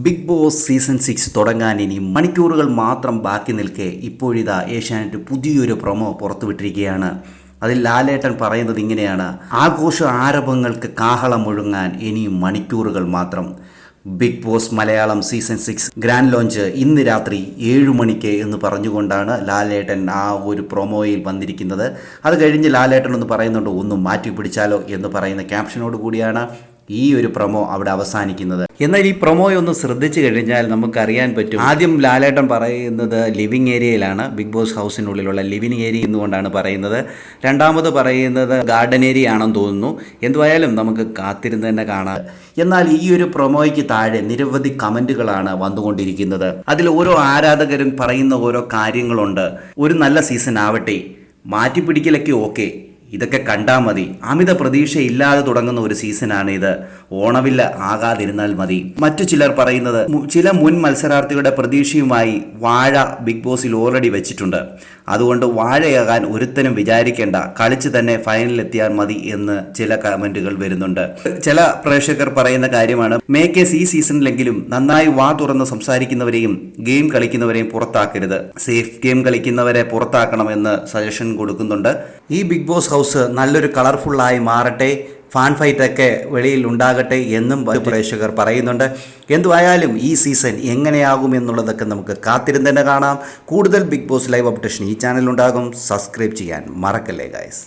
Big boss season 6 തുടങ്ങാൻ ഇനി മണിക്കൂറുകൾ മാത്രം ബാക്കി നിൽക്കെ ഇപ്പോഴിതാ ഏഷ്യാനെറ്റ് പുതിയൊരു പ്രൊമോ പുറത്തുവിട്ടിരിക്കുകയാണ്. അതിൽ ലാലേട്ടൻ പറയുന്നത് ഇങ്ങനെയാണ്: ആഘോഷ ആരവങ്ങൾക്ക് കാഹളം മുഴങ്ങാൻ ഇനിയും മണിക്കൂറുകൾ മാത്രം. Bigg Boss Malayalam season 6 grand launch ഇന്ന് രാത്രി 7 മണിക്ക് എന്ന് പറഞ്ഞുകൊണ്ടാണ് ലാലേട്ടൻ ആ ഒരു പ്രൊമോയിൽ വന്നിരിക്കുന്നത്. അത് കഴിഞ്ഞ് ലാലേട്ടൻ ഒന്ന് പറയുന്നുണ്ട്, ഒന്ന് മാറ്റി പിടിച്ചാലോ എന്ന് പറയുന്ന ക്യാപ്ഷനോട് കൂടിയാണ് ഈ ഒരു പ്രൊമോ അവിടെ അവസാനിക്കുന്നത്. എന്നാൽ ഈ പ്രൊമോയൊന്ന് ശ്രദ്ധിച്ചു കഴിഞ്ഞാൽ നമുക്കറിയാൻ പറ്റും. ആദ്യം ലാലേട്ടൻ പറയുന്നത് ലിവിങ് ഏരിയയിലാണ്, ബിഗ് ബോസ് ഹൗസിനുള്ളിലുള്ള ലിവിങ് ഏരിയ എന്നുകൊണ്ടാണ് പറയുന്നത്. രണ്ടാമത് പറയുന്നത് ഗാർഡൻ ഏരിയ ആണെന്ന് തോന്നുന്നു. എന്തുവായാലും നമുക്ക് കാത്തിരുന്ന് തന്നെ കാണാം. എന്നാൽ ഈ ഒരു പ്രൊമോയ്ക്ക് താഴെ നിരവധി കമൻറ്റുകളാണ് വന്നുകൊണ്ടിരിക്കുന്നത്. അതിൽ ഓരോ ആരാധകരും പറയുന്ന ഓരോ കാര്യങ്ങളുണ്ട്. ഒരു നല്ല സീസൺ ആവട്ടെ, മാറ്റിപ്പിടിക്കലൊക്കെ ഓക്കെ, ഇതൊക്കെ കണ്ടാൽ മതി. അമിത പ്രതീക്ഷയില്ലാതെ തുടങ്ങുന്ന ഒരു സീസണാണ് ഇത്. ഓണവില്ല ആകാതിരുന്നാൽ മതി. മറ്റു ചിലർ പറയുന്നത്, ചില മുൻ മത്സരാർത്ഥികളുടെ പ്രതീക്ഷയുമായി വാഴ ബിഗ് ബോസിൽ ഓൾറെഡി വെച്ചിട്ടുണ്ട്. അതുകൊണ്ട് വാഴയാകാൻ ഒരുത്തനും വിചാരിക്കേണ്ട, കളിച്ച് തന്നെ ഫൈനലിലെത്തിയാൽ മതി എന്ന് ചില കമന്റുകൾ വരുന്നുണ്ട്. ചില പ്രേക്ഷകർ പറയുന്ന കാര്യമാണ്, മേക്കേഴ്സ് ഈ സീസണിലെങ്കിലും നന്നായി വാ തുറന്ന് സംസാരിക്കുന്നവരെയും ഗെയിം കളിക്കുന്നവരെയും പുറത്താക്കരുത്, സേഫ് ഗെയിം കളിക്കുന്നവരെ പുറത്താക്കണമെന്ന് സജഷൻ കൊടുക്കുന്നുണ്ട്. ഈ ബിഗ് ബോസ് ഹൗസ് നല്ലൊരു കളർഫുള്ളായി മാറട്ടെ, ഫാൻ ഫൈറ്റൊക്കെ വെളിയിൽ ഉണ്ടാകട്ടെ എന്നും പ്രേക്ഷകർ പറയുന്നുണ്ട്. എന്തുവായാലും ഈ സീസൺ എങ്ങനെയാകുമെന്നുള്ളതൊക്കെ നമുക്ക് കാത്തിരുന്ന് തന്നെ കാണാം. കൂടുതൽ ബിഗ് ബോസ് ലൈവ് അപ്ഡേഷൻ ഈ ചാനലുണ്ടാകും. സബ്സ്ക്രൈബ് ചെയ്യാൻ മറക്കല്ലേ ഗൈസ്.